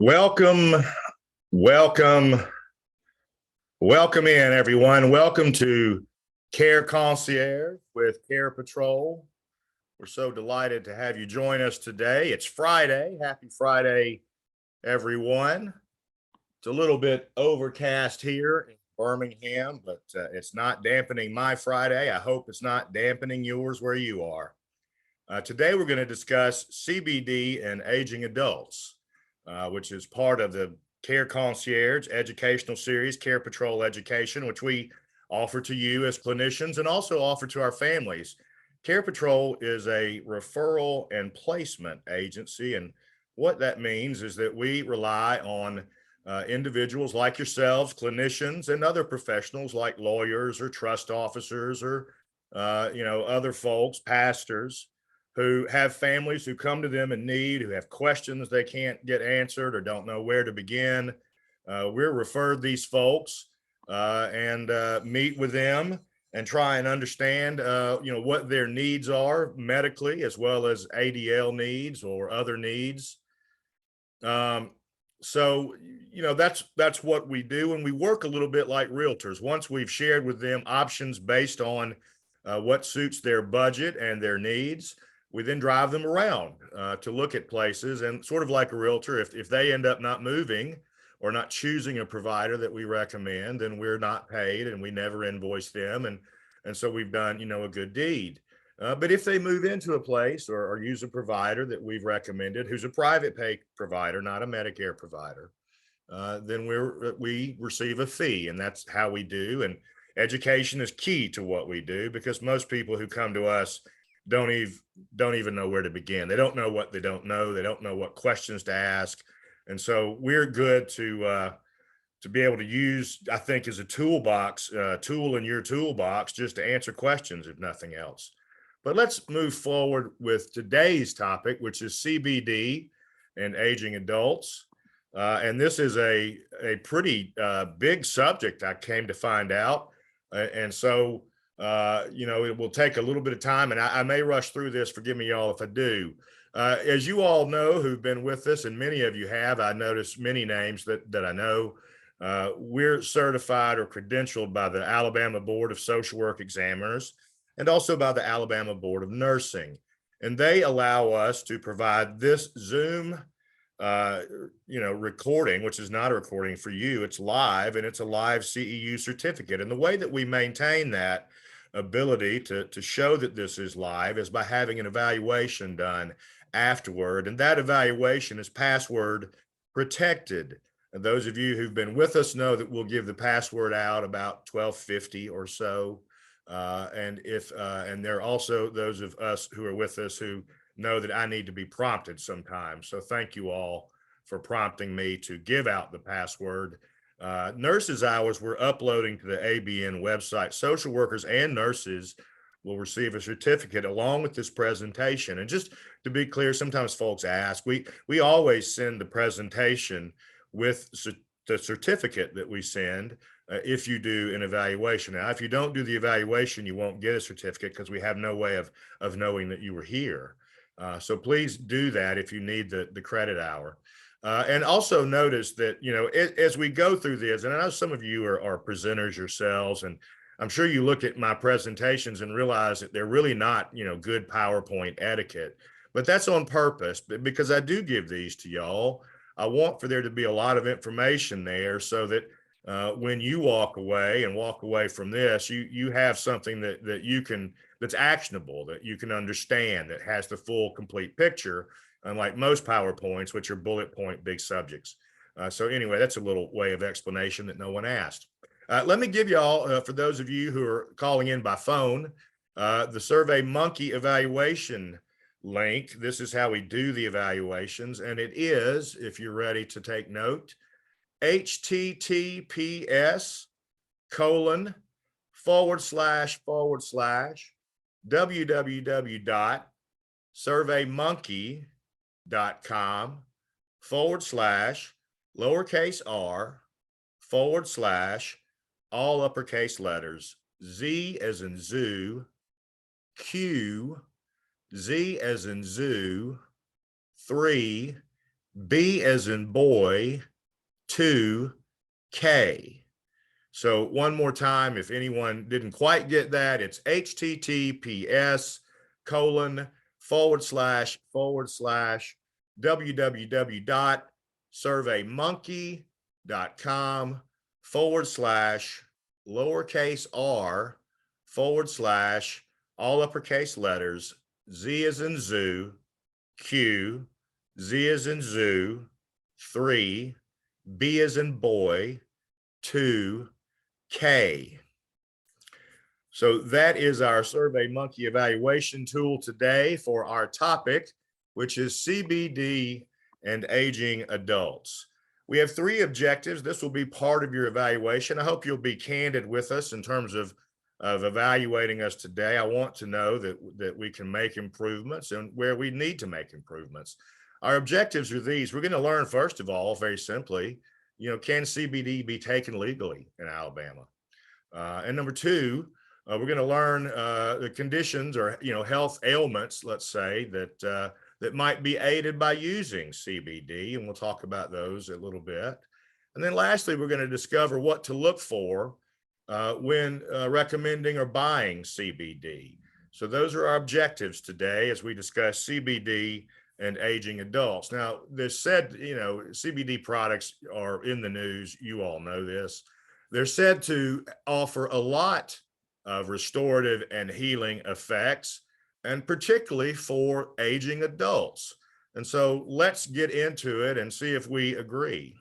Welcome, welcome, welcome in, everyone. Welcome to Care Concierge with Care Patrol. We're so delighted to have you join us today. It's Friday. Happy Friday, everyone. It's a little bit overcast here in Birmingham, but it's not dampening my Friday. I hope it's not dampening yours where you are. Today, we're going to discuss CBD and Aging Adults, which is part of the Care Concierge educational series, Care Patrol Education, which we offer to you as clinicians and also offer to our families. Care Patrol is a referral and placement agency, and what that means is that we rely on individuals like yourselves, clinicians, and other professionals like lawyers or trust officers or other folks, pastors, who have families who come to them in need, who have questions they can't get answered or don't know where to begin. We're referred these folks and meet with them and try and understand, what their needs are medically, as well as ADL needs or other needs. So that's what we do, and we work a little bit like realtors. Once we've shared with them options based on what suits their budget and their needs, we then drive them around to look at places, and sort of like a realtor, if they end up not moving or not choosing a provider that we recommend, then we're not paid and we never invoice them. And so we've done, a good deed. But if they move into a place or use a provider that we've recommended, who's a private pay provider, not a Medicare provider, then we receive a fee, and that's how we do. And education is key to what we do, because most people who come to us don't even know where to begin. They don't know what they don't know. They don't know what questions to ask. And so we're good to be able to use, I think, as a tool in your toolbox, just to answer questions, if nothing else. But let's move forward with today's topic, which is CBD and aging adults. And this is a pretty big subject, I came to find out. And so it will take a little bit of time, and I may rush through this. Forgive me, y'all, if I do. As you all know, who've been with us, and many of you have, I noticed many names that I know. We're certified or credentialed by the Alabama Board of Social Work Examiners and also by the Alabama Board of Nursing. And they allow us to provide this Zoom recording, which is not a recording for you. It's live, and it's a live CEU certificate. And the way that we maintain that ability to show that this is live is by having an evaluation done afterward. And that evaluation is password protected. And those of you who've been with us know that we'll give the password out about 12:50 or so. And there are also those of us who are with us who know that I need to be prompted sometimes. So thank you all for prompting me to give out the password. Nurses' hours we're uploading to the ABN website. Social workers and nurses will receive a certificate along with this presentation. And just to be clear, sometimes folks ask, we always send the presentation with the certificate that we send if you do an evaluation. Now, if you don't do the evaluation, you won't get a certificate, because we have no way of knowing that you were here. So please do that if you need the credit hour. And also notice that, as we go through this, and I know some of you are presenters yourselves, and I'm sure you look at my presentations and realize that they're really not, good PowerPoint etiquette, but that's on purpose, because I do give these to y'all. I want for there to be a lot of information there, so that when you walk away from this, you have something that's actionable, that you can understand, that has the full, complete picture, unlike most PowerPoints, which are bullet point big subjects. So anyway, that's a little way of explanation that no one asked. Let me give y'all, for those of you who are calling in by phone, the SurveyMonkey evaluation link. This is how we do the evaluations, and it is, if you're ready to take note, https://www.surveymonkey.com/r/all uppercase letters, Z as in zoo, Q, Z as in zoo, 3, B as in boy, 2K. So one more time, if anyone didn't quite get that, it's https://www.surveymonkey.com/lowercase r/ all uppercase letters, Z as in zoo, Q, Z as in zoo, 3, B as in boy, 2K. So that is our Survey Monkey evaluation tool today for our topic, which is CBD and aging adults. We have 3 objectives. This will be part of your evaluation. I hope you'll be candid with us in terms of evaluating us today. I want to know that we can make improvements and where we need to make improvements. Our objectives are these. We're going to learn, first of all, very simply, can CBD be taken legally in Alabama? And number 2, we're going to learn the conditions or health ailments, let's say, that might be aided by using CBD, and we'll talk about those a little bit. And then lastly, we're going to discover what to look for when recommending or buying CBD. So those are our objectives today as we discuss CBD and aging adults. Now, this said, CBD products are in the news. You all know this. They're said to offer a lot of restorative and healing effects, and particularly for aging adults. And so let's get into it and see if we agree.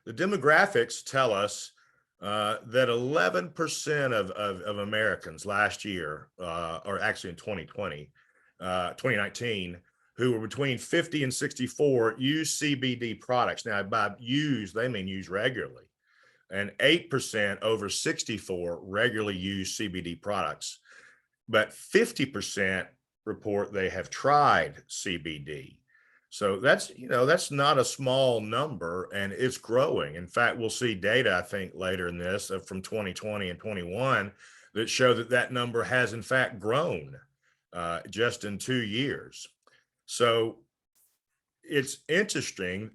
The demographics tell us that 11% of Americans last year, or actually in 2019, who were between 50 and 64 use CBD products. Now, by use, they mean use regularly. And 8% over 64 regularly use CBD products. But 50% report they have tried CBD. So that's not a small number, and it's growing. In fact, we'll see data, I think, later in this from 2020 and 21 that show that number has in fact grown just in 2 years. So it's interesting,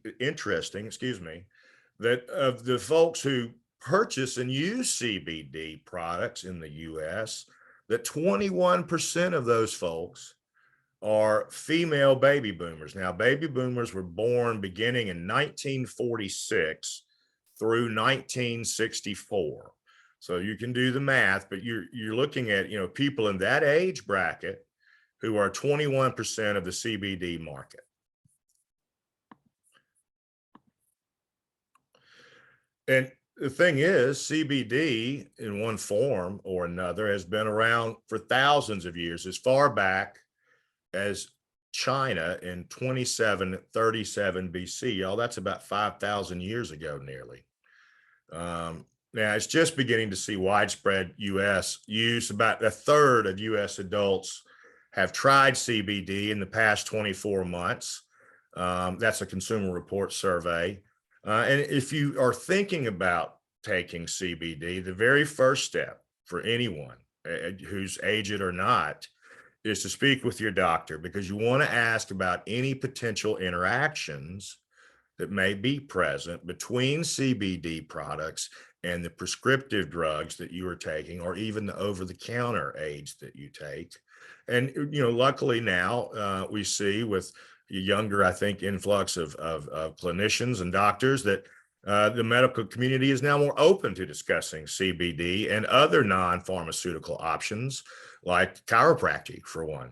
that of the folks who purchase and use CBD products in the US, that 21% of those folks are female baby boomers. Now, baby boomers were born beginning in 1946 through 1964. So you can do the math, but you're looking at, people in that age bracket who are 21% of the CBD market. And the thing is, CBD in one form or another has been around for thousands of years, as far back as China in 2737 BC. Y'all, that's about 5,000 years ago, nearly. Now, it's just beginning to see widespread US use. About a third of US adults have tried CBD in the past 24 months. That's a Consumer Reports survey. And if you are thinking about taking CBD, the very first step for anyone who's aged or not is to speak with your doctor, because you want to ask about any potential interactions that may be present between CBD products and the prescriptive drugs that you are taking, or even the over-the-counter aids that you take. And, luckily now we see with younger, I think, influx of clinicians and doctors that the medical community is now more open to discussing CBD and other non-pharmaceutical options like chiropractic, for one.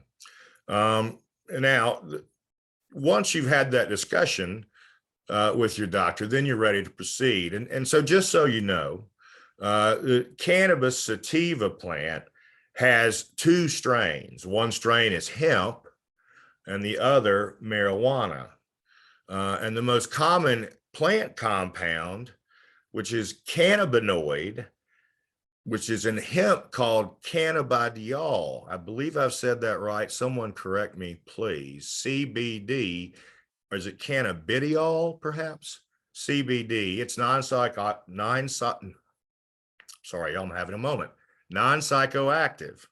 Now, once you've had that discussion with your doctor, then you're ready to proceed. And so just so you know, the cannabis sativa plant has 2 strains. One strain is hemp and the other marijuana. And the most common plant compound, which is cannabinoid, which is in hemp, called cannabidiol. I believe I've said that right. Someone correct me, please. CBD, or is it cannabidiol, perhaps? CBD. It's sorry, I'm having a moment. Non-psychoactive.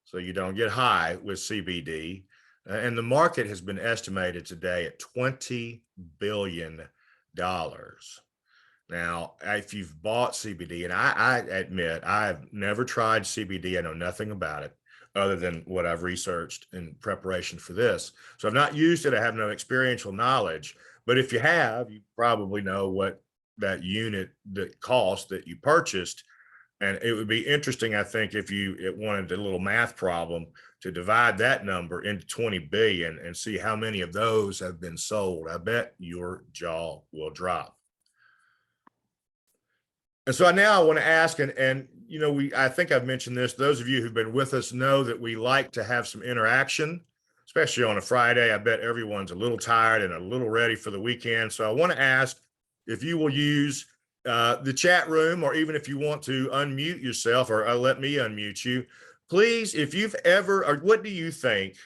So you don't get high with CBD. And the market has been estimated today at $20 billion. Now, if you've bought CBD, and I admit I've never tried CBD, I know nothing about it other than what I've researched in preparation for this. So I've not used it, I have no experiential knowledge. But if you have, you probably know what that unit that cost that you purchased. And it would be interesting, I think, if you it wanted a little math problem to divide that number into 20 billion and see how many of those have been sold. I bet your jaw will drop. And so now I want to ask, and I think I've mentioned this. Those of you who've been with us know that we like to have some interaction, especially on a Friday. I bet everyone's a little tired and a little ready for the weekend. So I want to ask if you will use the chat room, or even if you want to unmute yourself, or let me unmute you. Please, if you've ever, or what do you think?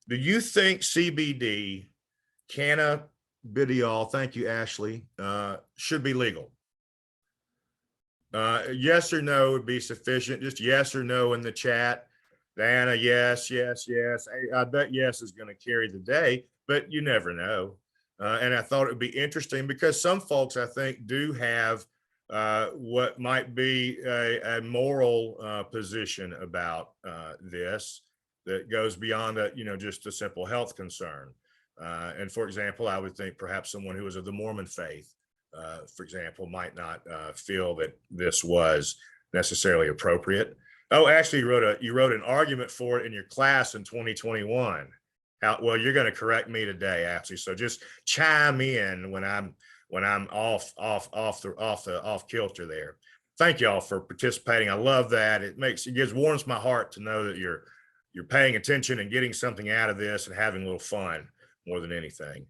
Do you think CBD, cannabidiol, thank you, Ashley, should be legal? Yes or no would be sufficient. Just yes or no in the chat. Diana, yes, yes, yes. I bet yes is going to carry the day, but you never know. And I thought it would be interesting because some folks, I think, do have what might be a moral position about this that goes beyond just a simple health concern. And for example, I would think perhaps someone who is of the Mormon faith, for example, might not feel that this was necessarily appropriate. Oh, actually, you wrote an argument for it in your class in 2021. Well, you're going to correct me today, actually. So just chime in when I'm off kilter there. Thank y'all for participating. I love that. It warms my heart to know that you're paying attention and getting something out of this and having a little fun more than anything.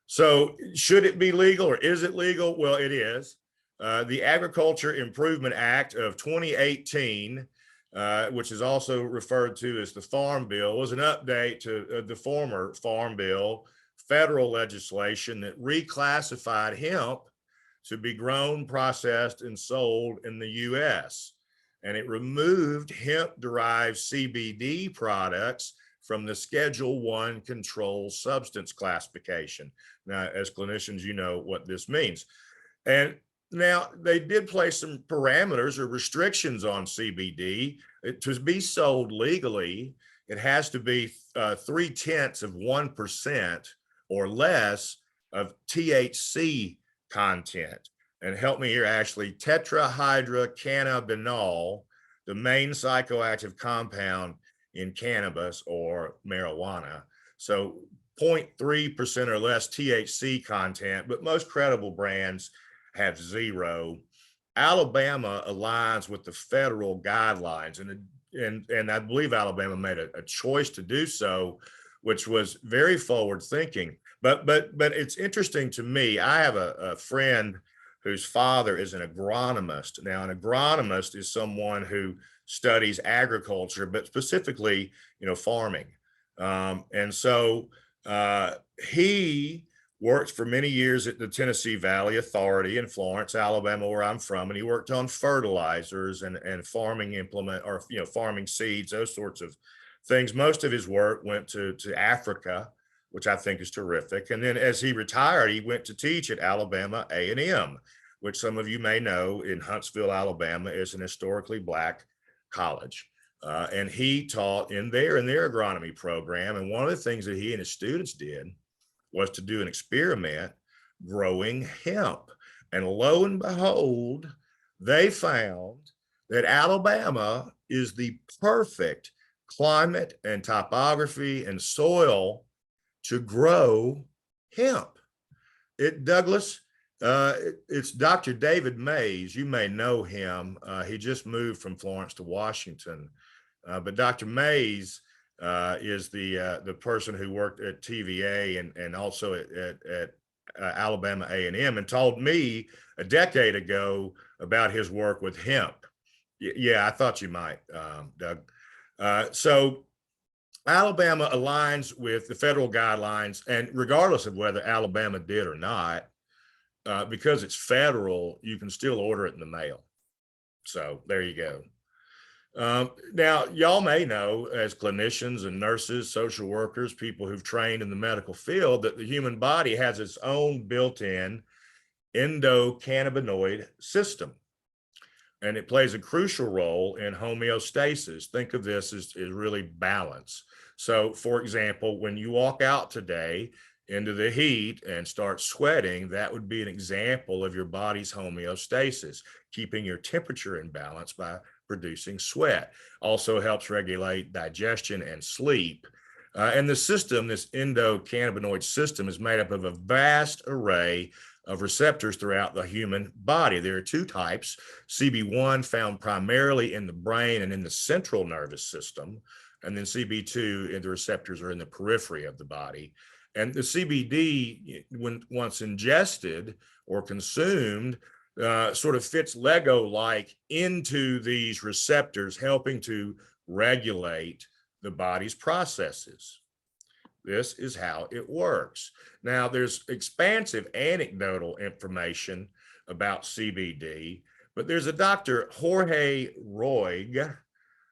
So should it be legal, or is it legal? Well, it is. The Agriculture Improvement Act of 2018, which is also referred to as the Farm Bill, was an update to the former Farm Bill, federal legislation that reclassified hemp to be grown, processed, and sold in the U.S. And it removed hemp-derived CBD products from the Schedule I controlled substance classification. Now, as clinicians, you know what this means. And now they did place some parameters or restrictions on CBD. To be sold legally, it has to be 0.3% or less of THC content. And help me here, Ashley, tetrahydrocannabinol, the main psychoactive compound in cannabis or marijuana. So 0.3% or less THC content, but most credible brands have zero. Alabama aligns with the federal guidelines, and I believe Alabama made a choice to do so, which was very forward thinking. But it's interesting to me. I have a friend whose father is an agronomist. Now, an agronomist is someone who studies agriculture, but specifically, farming. And so he worked for many years at the Tennessee Valley Authority in Florence, Alabama, where I'm from, and he worked on fertilizers and farming implement, or farming seeds, those sorts of things. Most of his work went to Africa, which I think is terrific. And then as he retired, he went to teach at Alabama A&M, which some of you may know in Huntsville, Alabama, is an historically Black college. And he taught in their agronomy program. And one of the things that he and his students did was to do an experiment growing hemp. And lo and behold, they found that Alabama is the perfect climate and topography and soil to grow hemp. Douglas, it's Dr. David Mays. You may know him. He just moved from Florence to Washington. But Dr. Mays is the person who worked at TVA and also at Alabama A&M, and told me a decade ago about his work with hemp. Yeah, I thought you might, Doug. So Alabama aligns with the federal guidelines, and regardless of whether Alabama did or not, because it's federal, you can still order it in the mail. So there you go. Now, y'all may know as clinicians and nurses, social workers, people who've trained in the medical field, that the human body has its own built-in endocannabinoid system, and it plays a crucial role in homeostasis. Think of this as really balance. So, for example, when you walk out today into the heat and start sweating, that would be an example of your body's homeostasis, keeping your temperature in balance by producing sweat. Also helps regulate digestion and sleep. And the system, this endocannabinoid system, is made up of a vast array of receptors throughout the human body. There are two types: CB1 found primarily in the brain and in the central nervous system, and then CB2, and the receptors are in the periphery of the body. And the CBD, when once ingested or consumed, sort of fits Lego-like into these receptors, helping to regulate the body's processes. This is how it works. Now, there's expansive anecdotal information about CBD, but there's a Dr. Jorge Roig,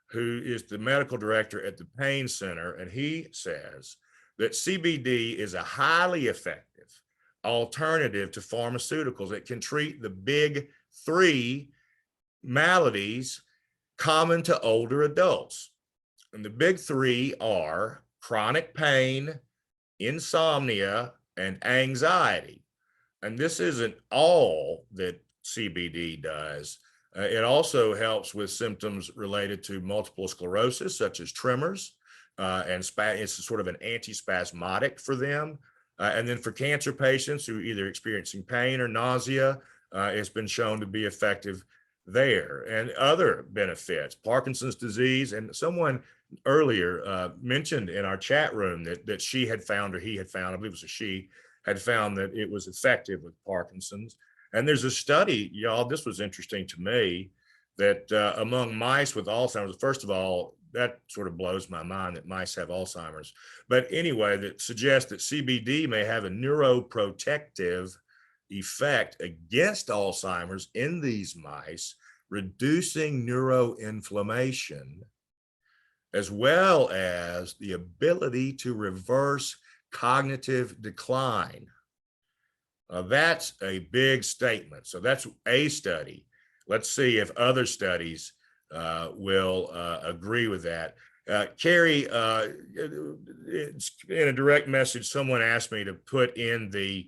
who is the medical director at the Pain Center, and he says that CBD is a highly effective alternative to pharmaceuticals. It can treat the big three maladies common to older adults. And the big three are chronic pain, insomnia, and anxiety. And this isn't all that CBD does. It also helps with symptoms related to multiple sclerosis, such as tremors, and it's sort of an antispasmodic for them. And then for cancer patients who are either experiencing pain or nausea, it's been shown to be effective there. And other benefits, Parkinson's disease, and someone earlier mentioned in our chat room that she had found, or he had found, I believe it was a she, had found that it was effective with Parkinson's. And there's a study, y'all, this was interesting to me, that among mice with Alzheimer's, first of all, that sort of blows my mind that mice have Alzheimer's. But anyway, that suggests that CBD may have a neuroprotective effect against Alzheimer's in these mice, reducing neuroinflammation, as well as the ability to reverse cognitive decline. That's a big statement. So that's a study. Let's see if other studies will agree with that. Carrie, in a direct message, someone asked me to put in the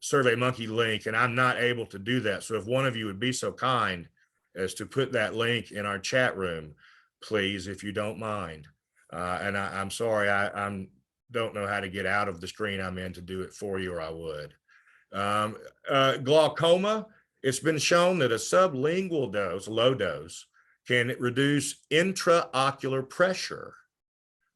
SurveyMonkey link, and I'm not able to do that. So if one of you would be so kind as to put that link in our chat room, please, if you don't mind. And I'm sorry, I don't know how to get out of the screen I'm in to do it for you, or I would. Glaucoma, it's been shown that a sublingual dose, low dose, can reduce intraocular pressure.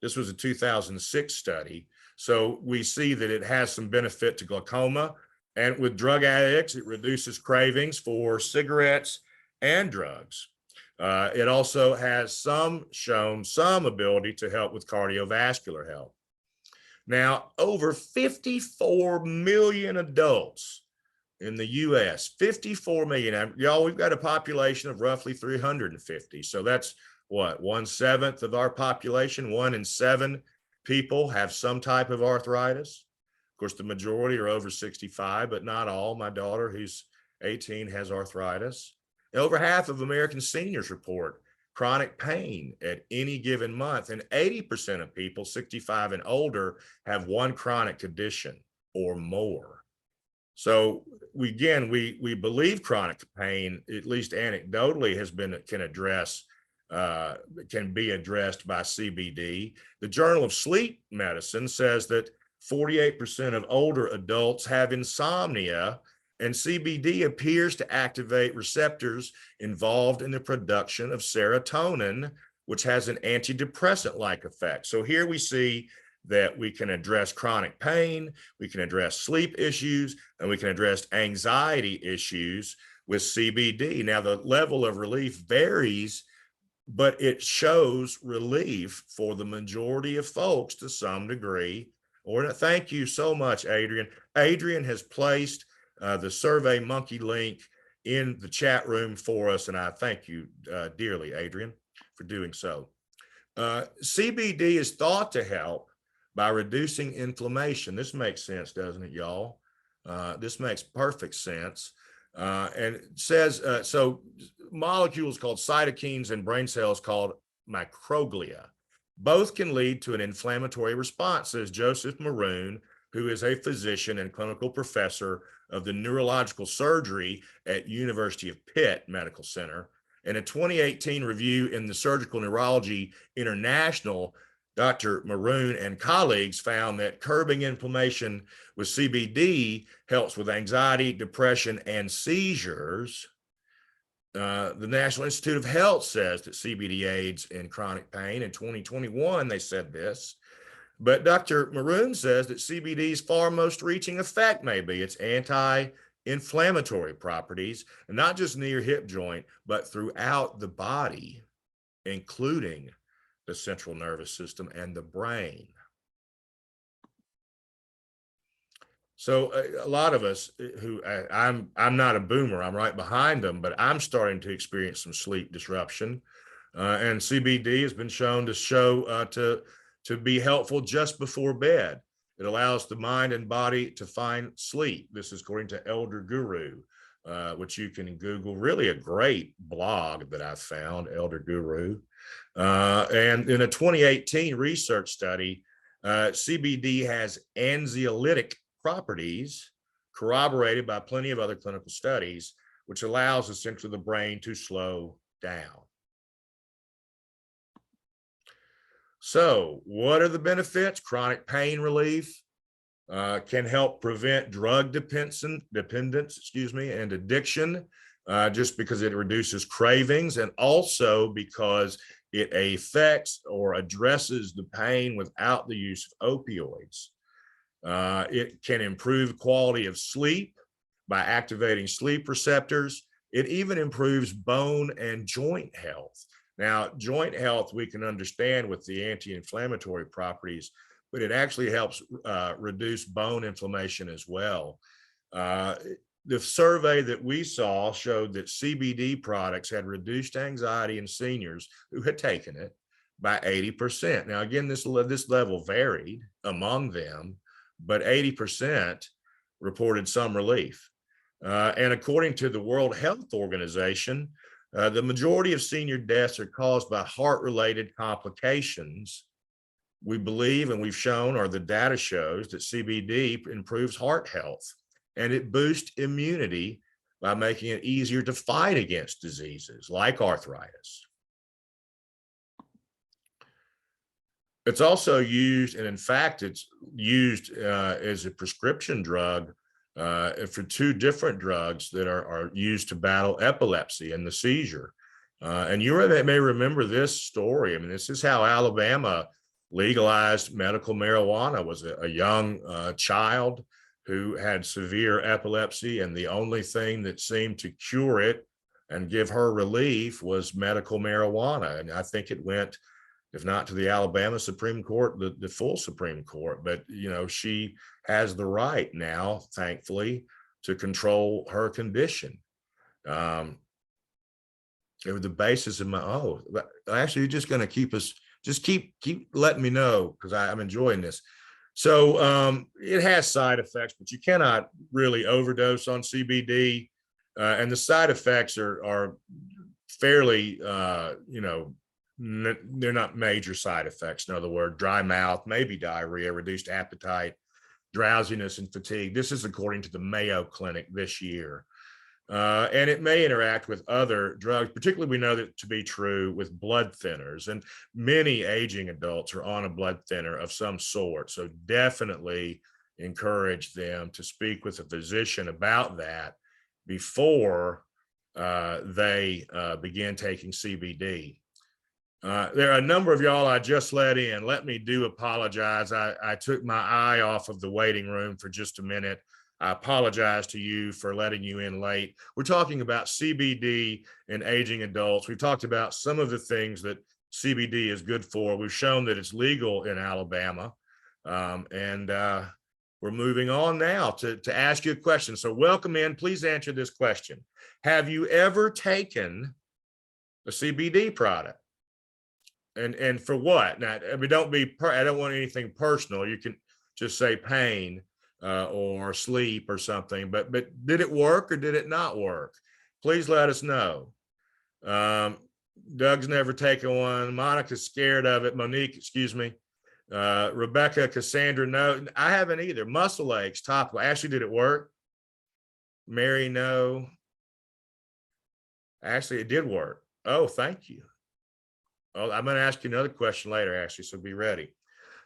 This was a 2006 study. So we see that it has some benefit to glaucoma. And with drug addicts, it reduces cravings for cigarettes and drugs. It also has shown some ability to help with cardiovascular health. Now, over 54 million adults in the US, 54 million. Y'all, we've got a population of roughly 350. So that's what, 1/7 of our population, 1 in 7 people have some type of arthritis. Of course, the majority are over 65, but not all. My daughter, who's 18, has arthritis. Over half of American seniors report chronic pain at any given month, and 80% of people 65 and older have one chronic condition or more. So we believe chronic pain, at least anecdotally, can be addressed by CBD. The Journal of Sleep Medicine says that 48% of older adults have insomnia, and CBD appears to activate receptors involved in the production of serotonin, which has an antidepressant-like effect. So here we see that we can address chronic pain, we can address sleep issues, and we can address anxiety issues with CBD. Now, the level of relief varies, but it shows relief for the majority of folks to some degree. Thank you so much, Adrian. Adrian has placed the SurveyMonkey link in the chat room for us, and I thank you dearly, Adrian, for doing so. CBD is thought to help by reducing inflammation. This makes sense, doesn't it, y'all? This makes perfect sense. And it says, so molecules called cytokines and brain cells called microglia. Both can lead to an inflammatory response, says Joseph Maroon, who is a physician and clinical professor of the neurological surgery at University of Pitt Medical Center. In a 2018 review in the Surgical Neurology International, Dr. Maroon and colleagues found that curbing inflammation with CBD helps with anxiety, depression, and seizures. The National Institute of Health says that CBD aids in chronic pain. In 2021, they said this. But Dr. Maroon says that CBD's far most reaching effect may be its anti-inflammatory properties, and not just near hip joint, but throughout the body, including the central nervous system and the brain. So a lot of us who I'm not a boomer, I'm right behind them, but I'm starting to experience some sleep disruption. And CBD has been shown to be helpful just before bed. It allows the mind and body to find sleep. This is according to Elder Guru, which you can Google. Really a great blog that I found, Elder Guru. And in a 2018 research study, CBD has anxiolytic properties corroborated by plenty of other clinical studies, which allows essentially the brain to slow down. So what are the benefits? Chronic pain relief, can help prevent drug dependence, and addiction, just because it reduces cravings, and also because it affects or addresses the pain without the use of opioids. It can improve quality of sleep by activating sleep receptors. It even improves bone and joint health. Now, joint health we can understand with the anti-inflammatory properties, but it actually helps reduce bone inflammation as well. The survey that we saw showed that CBD products had reduced anxiety in seniors who had taken it by 80%. Now, again, this level varied among them, but 80% reported some relief. And according to the World Health Organization, the majority of senior deaths are caused by heart-related complications. We believe, and we've shown, or the data shows, that CBD improves heart health, and it boosts immunity by making it easier to fight against diseases like arthritis. It's also used, and in fact, it's used as a prescription drug for two different drugs that are used to battle epilepsy and the seizure. And you may remember this story. I mean, this is how Alabama legalized medical marijuana. Was a young child who had severe epilepsy, and the only thing that seemed to cure it and give her relief was medical marijuana. And I think it went, if not to the Alabama Supreme Court, the full Supreme Court. But, you know, she has the right now, thankfully, to control her condition. It was the basis of my, actually, you're just going to keep us, just keep letting me know, because I'm enjoying this. So it has side effects, but you cannot really overdose on CBD. And the side effects are fairly, they're not major side effects. In other words, dry mouth, maybe diarrhea, reduced appetite, drowsiness, and fatigue. This is according to the Mayo Clinic this year. And it may interact with other drugs. Particularly, we know that to be true with blood thinners, and many aging adults are on a blood thinner of some sort. So definitely encourage them to speak with a physician about that before they begin taking CBD. There are a number of y'all I just let in. Let me apologize. I took my eye off of the waiting room for just a minute. I apologize to you for letting you in late. We're talking about CBD in aging adults. We've talked about some of the things that CBD is good for. We've shown that it's legal in Alabama. We're moving on now to ask you a question. So welcome in. Please answer this question. Have you ever taken a CBD product? And for what? Now, I mean, I don't want anything personal. You can just say pain or sleep or something, but did it work or did it not work? Please let us know. Doug's never taken one. Monica's scared of it. Monique, excuse me. Rebecca, Cassandra, no, I haven't either. Muscle aches, topical. Ashley, did it work? Mary, no. Ashley, it did work. Oh, thank you. Oh, I'm going to ask you another question later, Ashley, so be ready.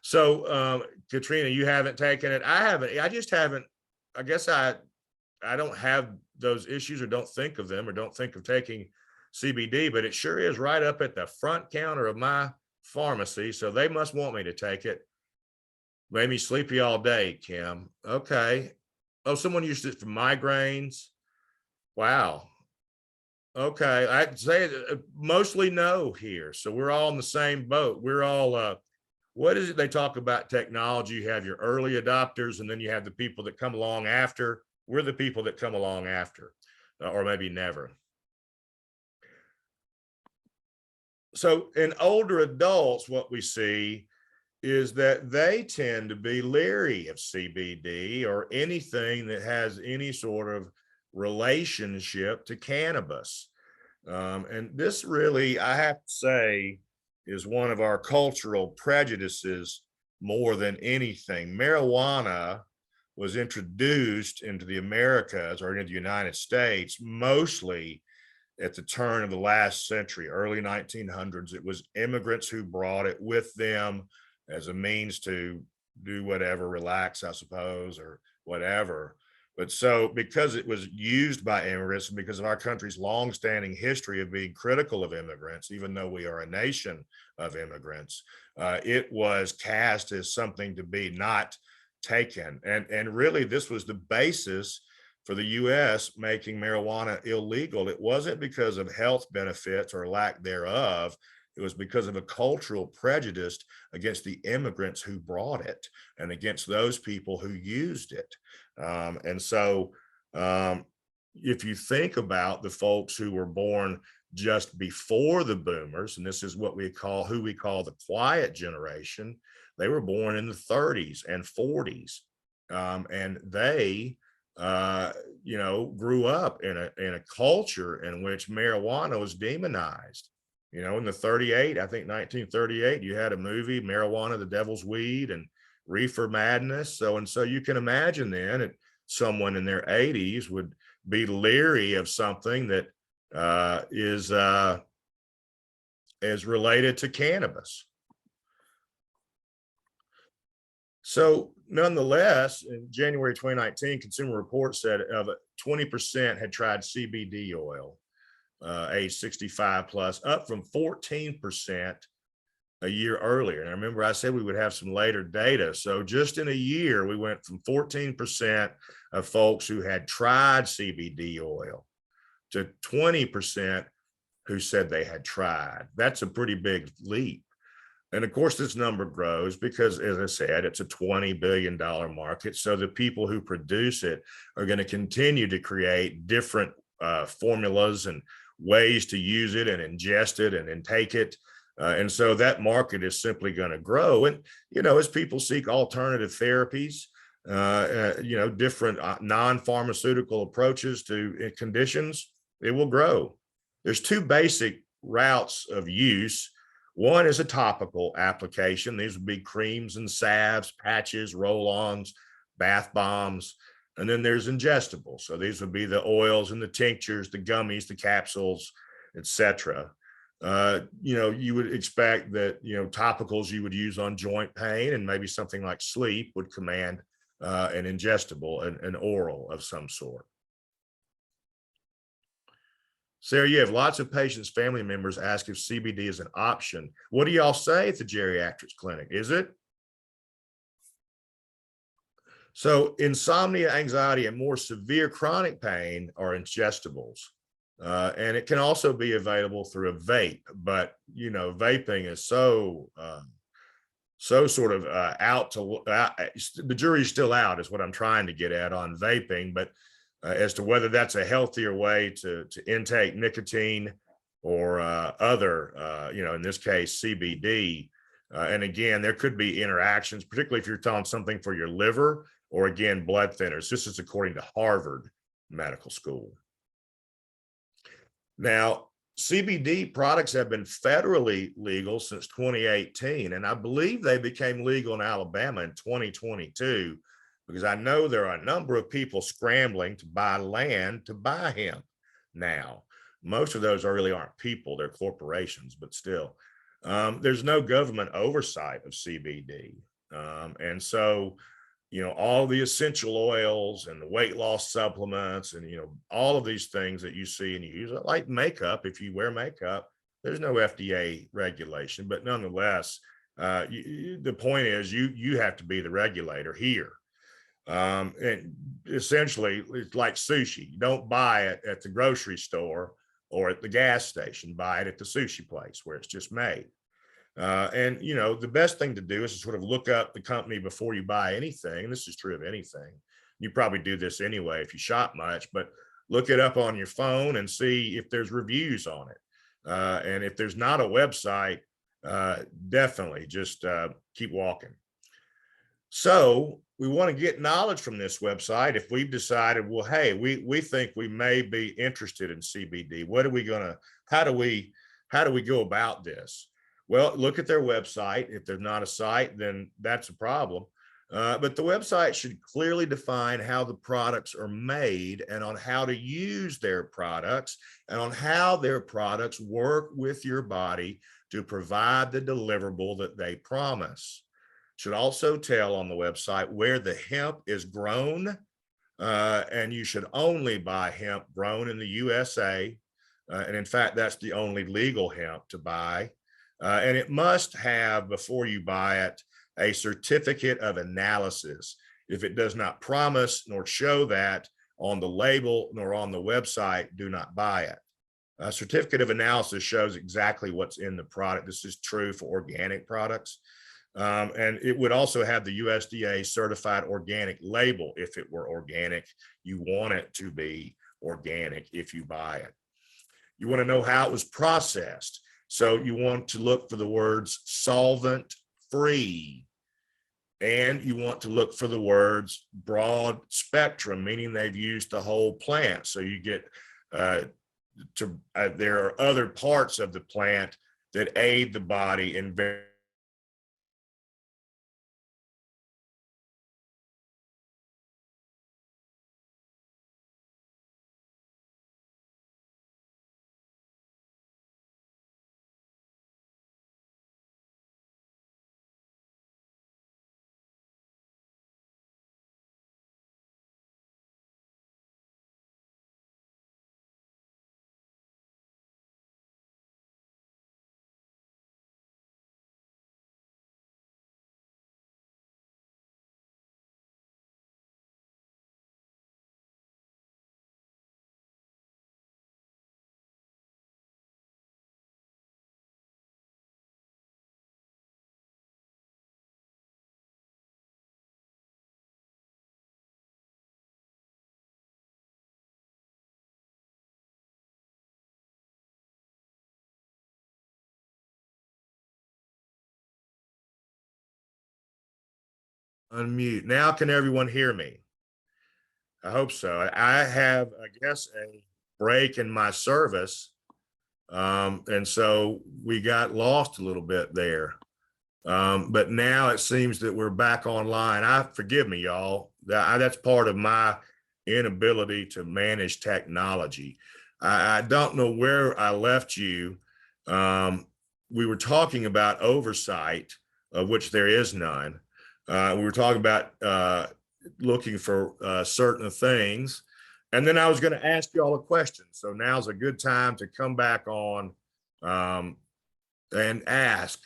So, Katrina, you haven't taken it. I haven't. I just haven't. I guess I don't have those issues or don't think of them or don't think of taking CBD, but it sure is right up at the front counter of my pharmacy. So they must want me to take it. Made me sleepy all day, Kim. Okay. Oh, someone used it for migraines. Wow. Okay, I'd say mostly no here. So we're all in the same boat. We're all, what is it they talk about technology? You have your early adopters and then you have the people that come along after. We're the people that come along after, or maybe never. So in older adults, what we see is that they tend to be leery of CBD or anything that has any sort of relationship to cannabis. And this really, I have to say, is one of our cultural prejudices more than anything. Marijuana was introduced into the Americas or into the United States mostly at the turn of the last century, early 1900s. It was immigrants who brought it with them as a means to do whatever, relax, I suppose, or whatever. But so because it was used by immigrants and because of our country's longstanding history of being critical of immigrants, even though we are a nation of immigrants, it was cast as something to be not taken. And really, this was the basis for the US making marijuana illegal. It wasn't because of health benefits or lack thereof. It was because of a cultural prejudice against the immigrants who brought it and against those people who used it. And so if you think about the folks who were born just before the boomers, and this is what we call the quiet generation, they were born in the 30s and 40s. And they grew up in a culture in which marijuana was demonized. In the 38, I think 1938, you had a movie, Marijuana, the Devil's Weed, and Reefer Madness. So you can imagine then that someone in their 80s would be leery of something that is related to cannabis. So nonetheless, in January 2019, Consumer Reports said of 20% had tried CBD oil, age 65 plus, up from 14% a year earlier. And I remember I said we would have some later data. So just in a year, we went from 14% of folks who had tried CBD oil to 20% who said they had tried. That's a pretty big leap. And of course, this number grows because, as I said, it's a $20 billion market. So the people who produce it are going to continue to create different formulas and ways to use it and ingest it and intake it. And so that market is simply going to grow. And, as people seek alternative therapies, different non-pharmaceutical approaches to conditions, it will grow. There's two basic routes of use. One is a topical application. These would be creams and salves, patches, roll-ons, bath bombs. And then there's ingestible. So these would be the oils and the tinctures, the gummies, the capsules, etc. You would expect that, topicals you would use on joint pain and maybe something like sleep would command an ingestible, an oral of some sort. Sarah, you have lots of patients, family members ask if CBD is an option. What do y'all say at the geriatrics clinic? Is it? So insomnia, anxiety, and more severe chronic pain are ingestibles. And it can also be available through a vape, but vaping is so so sort of the jury's still out is what I'm trying to get at on vaping, but as to whether that's a healthier way to intake nicotine or other, in this case, CBD. And again, there could be interactions, particularly if you're telling something for your liver or again, blood thinners. This is according to Harvard Medical School. Now, CBD products have been federally legal since 2018, and I believe they became legal in Alabama in 2022, because I know there are a number of people scrambling to buy land to buy hemp now. Most of those really aren't people, they're corporations, but still. There's no government oversight of CBD. And so all the essential oils and the weight loss supplements and, all of these things that you see and you use, like makeup, if you wear makeup, there's no FDA regulation, but nonetheless, the point is you have to be the regulator here. And essentially it's like sushi. You don't buy it at the grocery store or at the gas station, buy it at the sushi place where it's just made. And the best thing to do is to sort of look up the company before you buy anything. This is true of anything. You probably do this anyway if you shop much, but look it up on your phone and see if there's reviews on it. And if there's not a website, definitely just keep walking. So we want to get knowledge from this website. If we've decided, well, hey, we think we may be interested in CBD, how do we go about this? Well, look at their website. If there's not a site, then that's a problem. But the website should clearly define how the products are made and on how to use their products and on how their products work with your body to provide the deliverable that they promise. Should also tell on the website where the hemp is grown, and you should only buy hemp grown in the USA. And in fact, that's the only legal hemp to buy. And it must have, before you buy it, a certificate of analysis. If it does not promise nor show that on the label nor on the website, do not buy it. A certificate of analysis shows exactly what's in the product. This is true for organic products. And it would also have the USDA certified organic label. If it were organic, you want it to be organic if you buy it. You want to know how it was processed. So you want to look for the words solvent free, and you want to look for the words broad spectrum, meaning they've used the whole plant. So you get there are other parts of the plant that aid the body in unmute. Now, can everyone hear me? I hope so. I have, I guess, a break in my service. And so we got lost a little bit there. But now it seems that we're back online. Forgive me, y'all. That's part of my inability to manage technology. I don't know where I left you. We were talking about oversight, of which there is none. We were talking about looking for certain things. And then I was going to ask you all a question. So now's a good time to come back on and ask,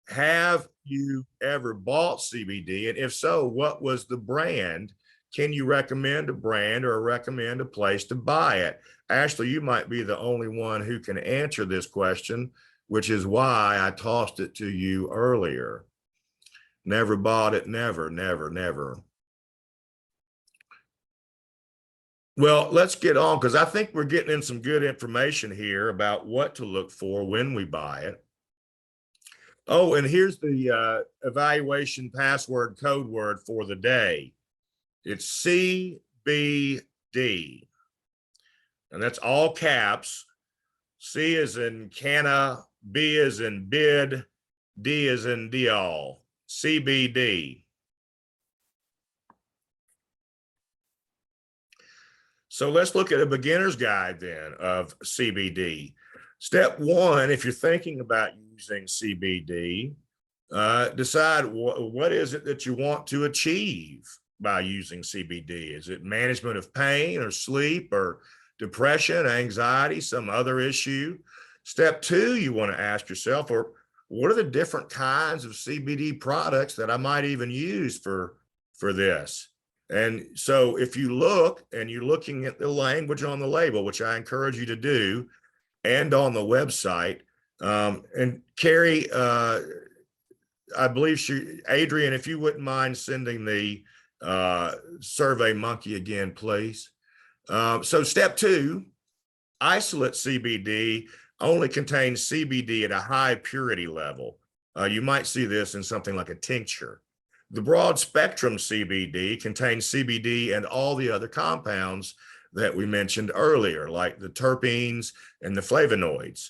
have you ever bought CBD? And if so, what was the brand? Can you recommend a brand or recommend a place to buy it? Ashley, you might be the only one who can answer this question, which is why I tossed it to you earlier. Never bought it. Never, never, never. Well, let's get on because I think we're getting in some good information here about what to look for when we buy it. Oh, and here's the evaluation password code word for the day. It's CBD, and that's all caps. C is in canna, B is in bid, D is in diol. CBD. So let's look at a beginner's guide then of CBD. Step one, if you're thinking about using CBD, decide what is it that you want to achieve by using CBD. Is it management of pain or sleep or depression, anxiety, some other issue? Step two, you want to ask yourself, or what are the different kinds of CBD products that I might even use for this? And so if you look and you're looking at the language on the label, which I encourage you to do, and on the website, and Carrie, I believe Adrian, if you wouldn't mind sending the Survey Monkey again, please. So step two, isolate CBD only contains CBD at a high purity level. You might see this in something like a tincture. The broad spectrum CBD contains CBD and all the other compounds that we mentioned earlier, like the terpenes and the flavonoids,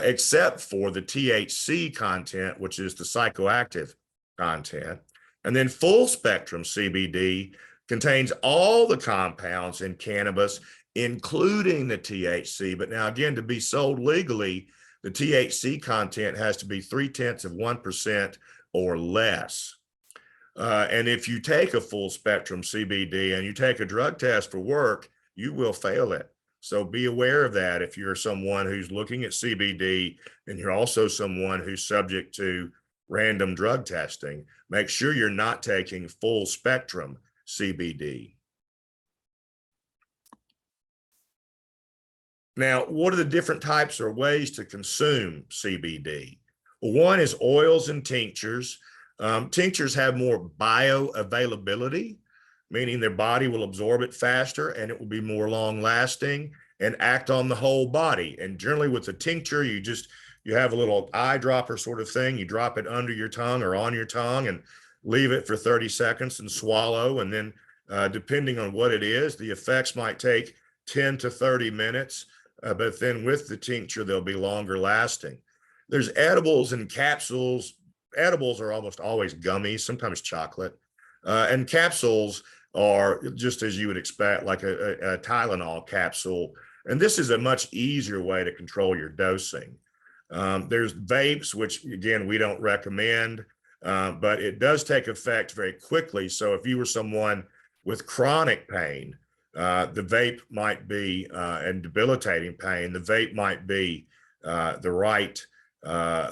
except for the THC content, which is the psychoactive content. And then full spectrum CBD contains all the compounds in cannabis, including the THC. But now, again, to be sold legally, the THC content has to be 0.3% or less. And if you take a full spectrum CBD and you take a drug test for work, you will fail it. So be aware of that if you're someone who's looking at CBD and you're also someone who's subject to random drug testing. Make sure you're not taking full spectrum CBD. Now, what are the different types or ways to consume CBD? Well, one is oils and tinctures. Tinctures have more bioavailability, meaning their body will absorb it faster and it will be more long lasting and act on the whole body. And generally with a tincture, you have a little eyedropper sort of thing. You drop it under your tongue or on your tongue and leave it for 30 seconds and swallow. And then depending on what it is, the effects might take 10 to 30 minutes, but then with the tincture, they'll be longer lasting. There's edibles and capsules. Edibles are almost always gummies, sometimes chocolate. And capsules are just as you would expect, like a Tylenol capsule. And this is a much easier way to control your dosing. There's vapes, which again, we don't recommend, but it does take effect very quickly. So if you were someone with chronic pain, the vape might be, and debilitating pain, the vape might be the right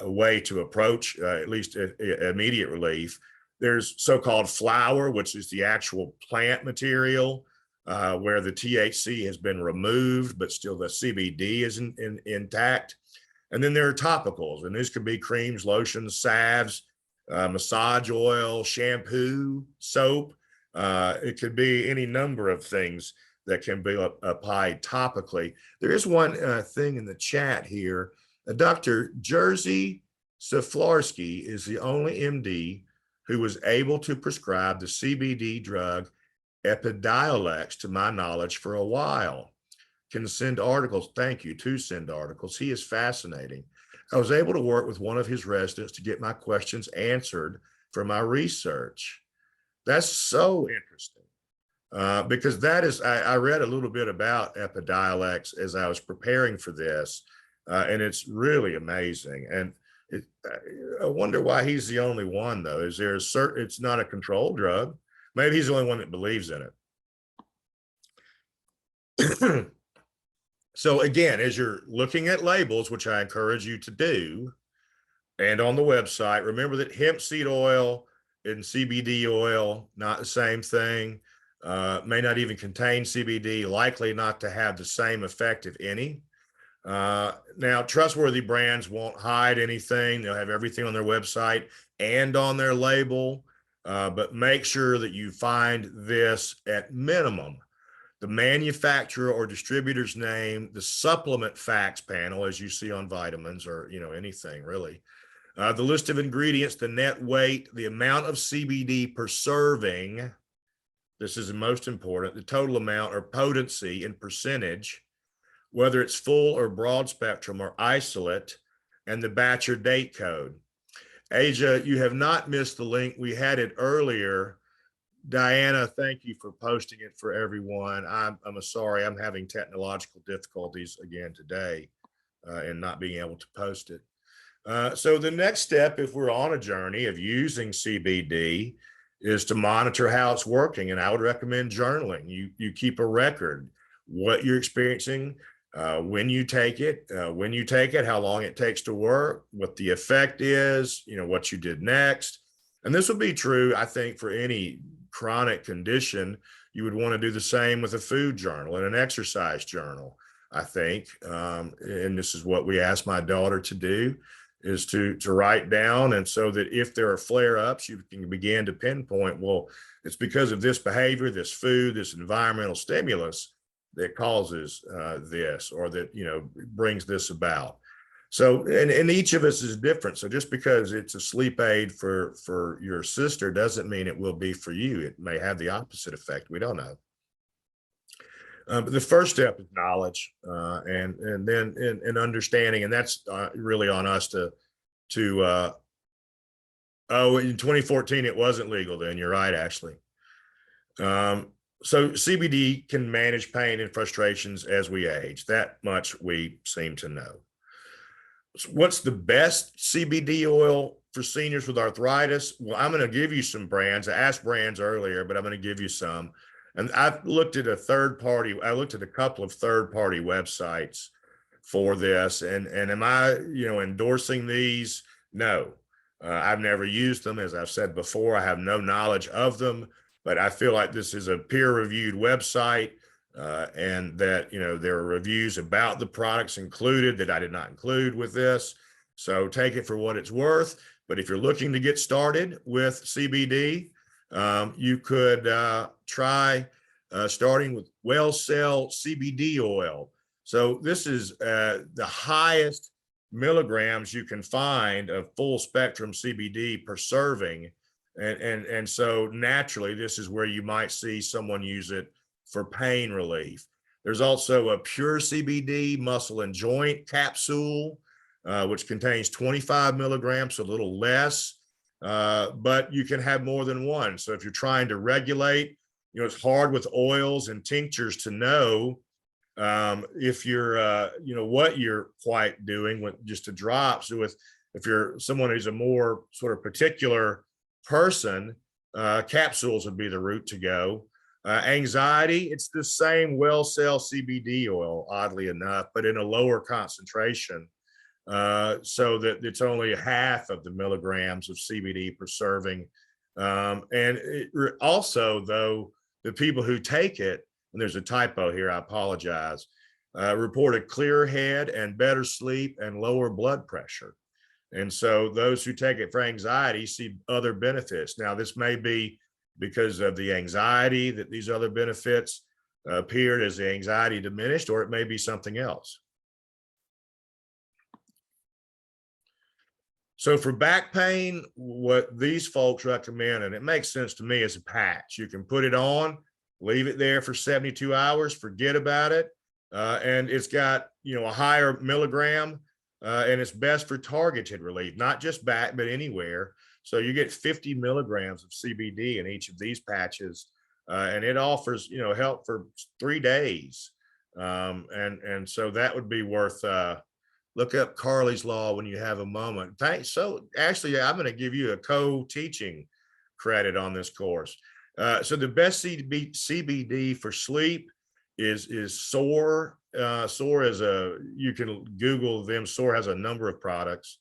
way to approach at least immediate relief. There's so-called flower, which is the actual plant material where the THC has been removed, but still the CBD is intact. And then there are topicals, and these could be creams, lotions, salves, massage oil, shampoo, soap. It could be any number of things that can be applied topically. There is one thing in the chat here. Dr. Jerzy Saflarski is the only MD who was able to prescribe the CBD drug Epidiolex, to my knowledge, for a while. Can send articles. Thank you to send articles. He is fascinating. I was able to work with one of his residents to get my questions answered for my research. That's so interesting because that is, I read a little bit about Epidiolex as I was preparing for this, and it's really amazing. And I wonder why he's the only one, though. Is there a certain, it's not a controlled drug? Maybe he's the only one that believes in it. So again, as you're looking at labels, which I encourage you to do, and on the website, remember that hemp seed oil and CBD oil, not the same thing, may not even contain CBD, likely not to have the same effect, if any. Now, trustworthy brands won't hide anything. They'll have everything on their website and on their label, but make sure that you find this at minimum: the manufacturer or distributor's name, the supplement facts panel, as you see on vitamins or anything really, the list of ingredients, the net weight, the amount of CBD per serving. This is the most important: the total amount or potency in percentage, whether it's full or broad spectrum or isolate, and the batch or date code. Asia, you have not missed the link. We had it earlier. Diana, thank you for posting it for everyone. I'm sorry, I'm having technological difficulties again today and not being able to post it. So the next step, if we're on a journey of using CBD, is to monitor how it's working. And I would recommend journaling. You keep a record, what you're experiencing, when you take it, how long it takes to work, what the effect is, what you did next. And this would be true, I think, for any chronic condition. You would want to do the same with a food journal and an exercise journal, I think. And this is what we asked my daughter to do, is to write down. And so that if there are flare-ups, you can begin to pinpoint, well, it's because of this behavior, this food, this environmental stimulus that causes this, or that brings this about. So, and each of us is different. So just because it's a sleep aid for your sister doesn't mean it will be for you. It may have the opposite effect. We don't know. But the first step is knowledge, and then in understanding, and that's really on us to. Oh, in 2014 it wasn't legal then. You're right, Ashley. So CBD can manage pain and frustrations as we age. That much we seem to know. What's the best CBD oil for seniors with arthritis? Well, I'm going to give you some brands. I asked brands earlier, but I'm going to give you some. And I've looked at I looked at a couple of third-party websites for this. And am I, endorsing these? No. I've never used them. As I've said before, I have no knowledge of them, but I feel like this is a peer-reviewed website, and that, there are reviews about the products included that I did not include with this. So take it for what it's worth. But if you're looking to get started with CBD, you could try starting with WellCell CBD oil. So this is the highest milligrams you can find of full spectrum CBD per serving. And so naturally, this is where you might see someone use it for pain relief. There's also a pure CBD muscle and joint capsule, which contains 25 milligrams, so a little less, but you can have more than one. So if you're trying to regulate, it's hard with oils and tinctures to know if you're, what you're quite doing with just a drop. So if you're someone who's a more sort of particular person, capsules would be the route to go. Anxiety, it's the same WellCell CBD oil, oddly enough, but in a lower concentration, so that it's only half of the milligrams of CBD per serving. Also, though, the people who take it, and there's a typo here, I apologize, report a clearer head and better sleep and lower blood pressure. And so those who take it for anxiety see other benefits. Now, this may be because of the anxiety that these other benefits appeared as the anxiety diminished, or it may be something else. So for back pain, what these folks recommend, and it makes sense to me, is a patch. You can put it on, leave it there for 72 hours, forget about it. And it's got, a higher milligram, and it's best for targeted relief, not just back, but anywhere. So you get 50 milligrams of CBD in each of these patches, and it offers, help for 3 days. And so that would be worth, look up Carly's Law when you have a moment. Thanks. So actually, I'm going to give you a co-teaching credit on this course. So the best CBD for sleep is SOAR. SOAR is you can Google them. SOAR has a number of products,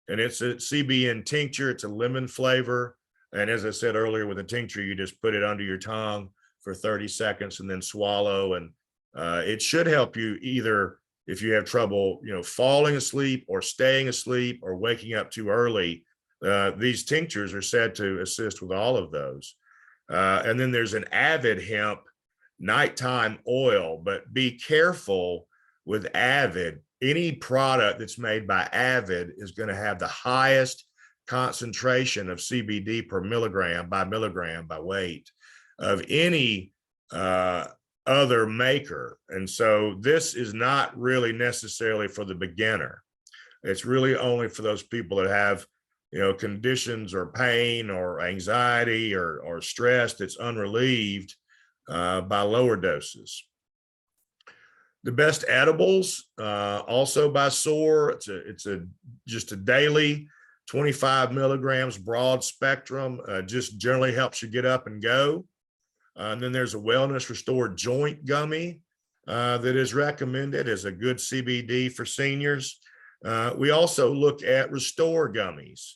and it's a CBN tincture. It's a lemon flavor. And as I said earlier, with a tincture, you just put it under your tongue for 30 seconds and then swallow. And it should help you either if you have trouble, falling asleep or staying asleep or waking up too early, these tinctures are said to assist with all of those. And then there's an Avid hemp nighttime oil, but be careful with Avid. Any product that's made by Avid is going to have the highest concentration of CBD per milligram by weight of any other maker. And so this is not really necessarily for the beginner. It's really only for those people that have, conditions or pain or anxiety or stress that's unrelieved by lower doses. The best edibles, also by SOAR. It's just a daily 25 milligrams broad spectrum, just generally helps you get up and go. And then there's a Wellness Restored joint gummy that is recommended as a good CBD for seniors. We also look at Restore gummies,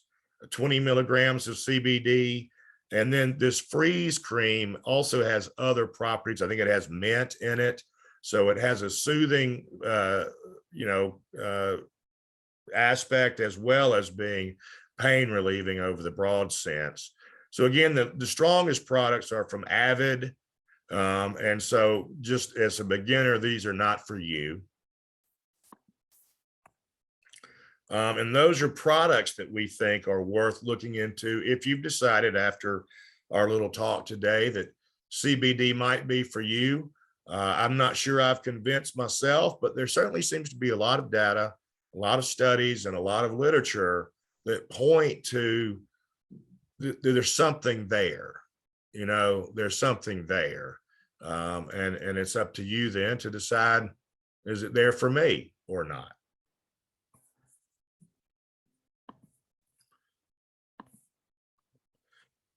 20 milligrams of CBD. And then this freeze cream also has other properties. I think it has mint in it. So it has a soothing, aspect as well as being pain relieving over the broad sense. So again, the strongest products are from Avid. And so just as a beginner, these are not for you. And those are products that we think are worth looking into if you've decided after our little talk today that CBD might be for you. I'm not sure I've convinced myself, but there certainly seems to be a lot of data, a lot of studies, and a lot of literature that point to there's something there. There's something there. And it's up to you then to decide, is it there for me or not?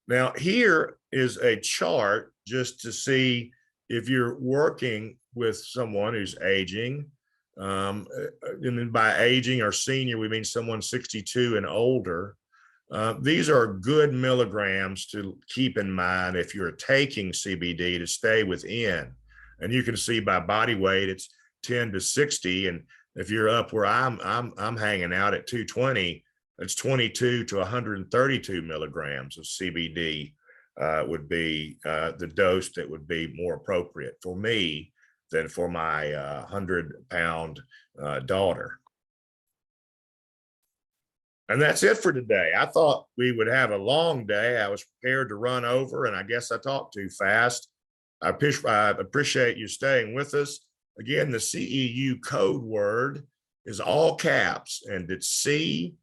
Now, here is a chart just to see if you're working with someone who's aging. And then by aging or senior, we mean someone 62 and older. These are good milligrams to keep in mind if you're taking CBD to stay within. And you can see by body weight, it's 10 to 60. And if you're up where I'm hanging out at 220, it's 22 to 132 milligrams of CBD would be the dose that would be more appropriate for me than for my 100-pound daughter. And that's it for today. I thought we would have a long day. I was prepared to run over, and I guess I talked too fast. I appreciate you staying with us. Again, the CEU code word is all caps, and it's CBD,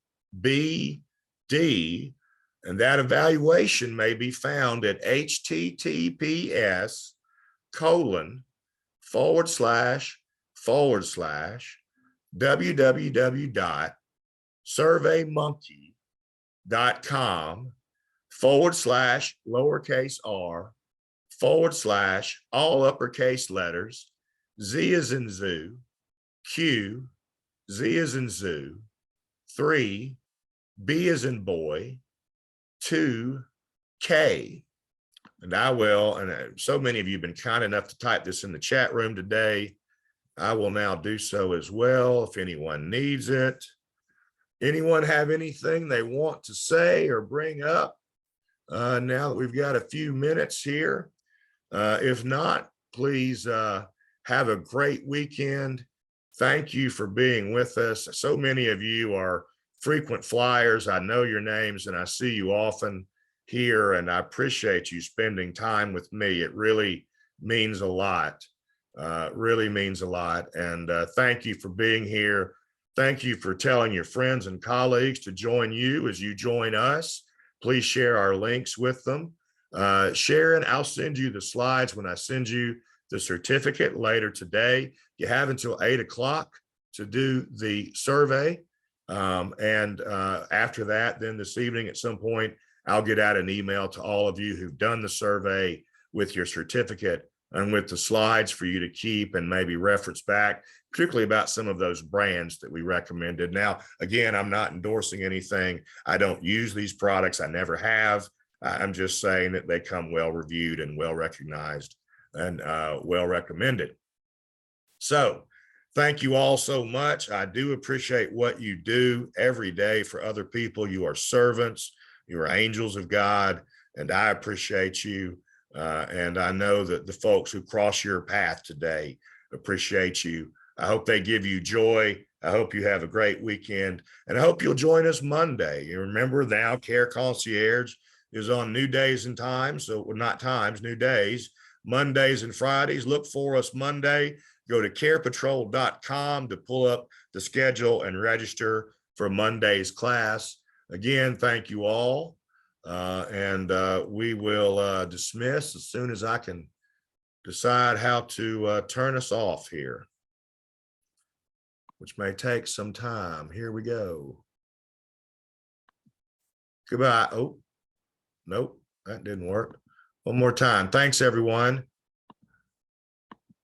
and that evaluation may be found at https://www.surveymonkey.com/lowercase r/all uppercase letters, Z as in zoo, Q, Z as in zoo, 3, B as in boy, 2, K. And I will, and so many of you have been kind enough to type this in the chat room today. I will now do so as well if anyone needs it. Anyone have anything they want to say or bring up now that we've got a few minutes here? If not, please have a great weekend. Thank you for being with us. So many of you are frequent flyers. I know your names and I see you often here, and I appreciate you spending time with me. It really means a lot, really means a lot. And thank you for being here. Thank you for telling your friends and colleagues to join you as you join us. Please share our links with them. Sharon, I'll send you the slides when I send you the certificate later today. You have until 8 o'clock to do the survey. And after that, then this evening at some point, I'll get out an email to all of you who've done the survey with your certificate and with the slides for you to keep and maybe reference back, particularly about some of those brands that we recommended. Now, again, I'm not endorsing anything. I don't use these products. I never have. I'm just saying that they come well reviewed and well recognized and well recommended. So Thank you all so much. I do appreciate what you do every day for other people. You are servants, you are angels of God, and I appreciate you. And I know that the folks who cross your path today appreciate you. I hope they give you joy. I hope you have a great weekend, and I hope you'll join us Monday. You remember now, Care Concierge is on new days and times. So, well, not times, new days, Mondays and Fridays. Look for us Monday. Go to carepatrol.com to pull up the schedule and register for Monday's class. Again, thank you all. And we will dismiss as soon as I can decide how to turn us off here, which may take some time. Here we go. Goodbye. Oh, nope, that didn't work. One more time. Thanks, everyone.